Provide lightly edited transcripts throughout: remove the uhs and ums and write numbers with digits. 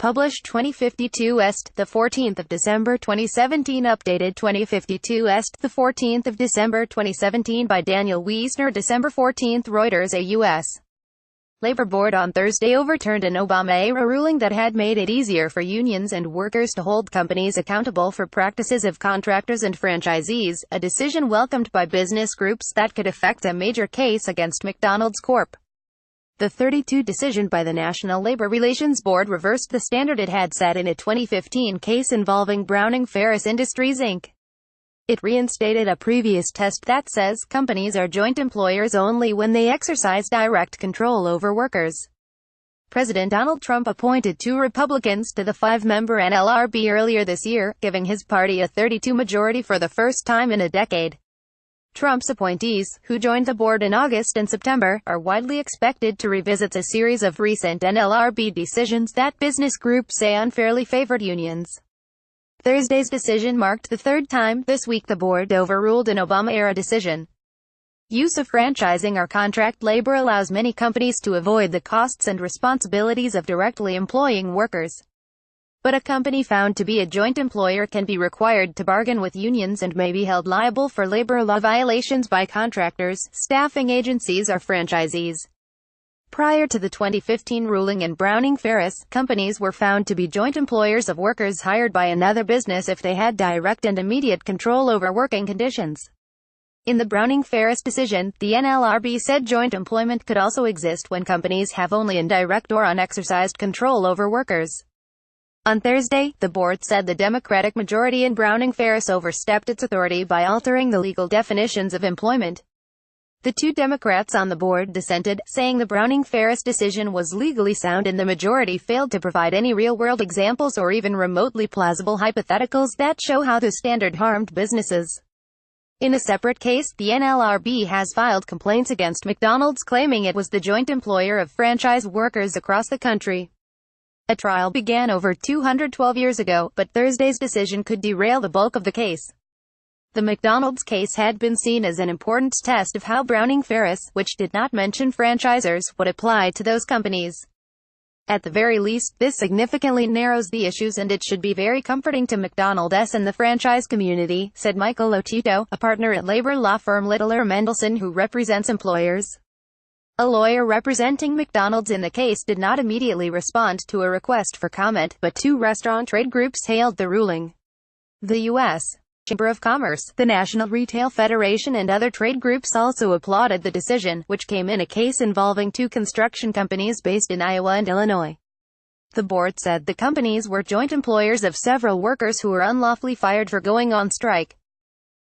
Published 2052 Est, the 14th of December 2017. Updated 2052 Est, the 14th of December 2017 by Daniel Wiesner. December 14th. Reuters. A U.S. Labor Board on Thursday overturned an Obama-era ruling that had made it easier for unions and workers to hold companies accountable for practices of contractors and franchisees, a decision welcomed by business groups that could affect a major case against McDonald's Corp. The 32 decision by the National Labor Relations Board reversed the standard it had set in a 2015 case involving Browning-Ferris Industries, Inc. It reinstated a previous test that says companies are joint employers only when they exercise direct control over workers. President Donald Trump appointed 2 Republicans to the 5-member NLRB earlier this year, giving his party a 32 majority for the first time in a decade. Trump's appointees, who joined the board in August and September, are widely expected to revisit a series of recent NLRB decisions that business groups say unfairly favored unions. Thursday's decision marked the third time this week the board overruled an Obama-era decision. Use of franchising or contract labor allows many companies to avoid the costs and responsibilities of directly employing workers. But a company found to be a joint employer can be required to bargain with unions and may be held liable for labor law violations by contractors, staffing agencies or franchisees. Prior to the 2015 ruling in Browning-Ferris, companies were found to be joint employers of workers hired by another business if they had direct and immediate control over working conditions. In the Browning-Ferris decision, the NLRB said joint employment could also exist when companies have only indirect or unexercised control over workers. On Thursday, the board said the Democratic majority in Browning-Ferris overstepped its authority by altering the legal definitions of employment. The 2 Democrats on the board dissented, saying the Browning-Ferris decision was legally sound and the majority failed to provide any real-world examples or even remotely plausible hypotheticals that show how the standard harmed businesses. In a separate case, the NLRB has filed complaints against McDonald's claiming it was the joint employer of franchise workers across the country. A trial began over 212 years ago, but Thursday's decision could derail the bulk of the case. The McDonald's case had been seen as an important test of how Browning-Ferris, which did not mention franchisors, would apply to those companies. At the very least, this significantly narrows the issues and it should be very comforting to McDonald's and the franchise community, said Michael Lotito, a partner at labor law firm Littler Mendelson who represents employers. A lawyer representing McDonald's in the case did not immediately respond to a request for comment, but 2 restaurant trade groups hailed the ruling. The U.S. Chamber of Commerce, the National Retail Federation and other trade groups also applauded the decision, which came in a case involving 2 construction companies based in Iowa and Illinois. The board said the companies were joint employers of several workers who were unlawfully fired for going on strike.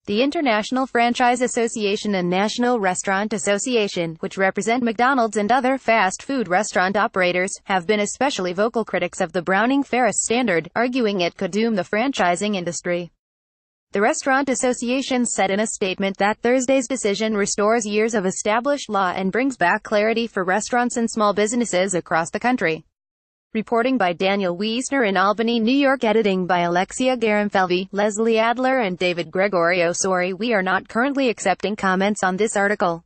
The International Franchise Association and National Restaurant Association, which represent McDonald's and other fast food restaurant operators, have been especially vocal critics of the Browning-Ferris standard, arguing it could doom the franchising industry. The Restaurant Association said in a statement that Thursday's decision restores years of established law and brings back clarity for restaurants and small businesses across the country. Reporting by Daniel Wiesner in Albany, New York. Editing by Alexia Garamfelvi, Leslie Adler and David Gregorio. Sorry, we are not currently accepting comments on this article.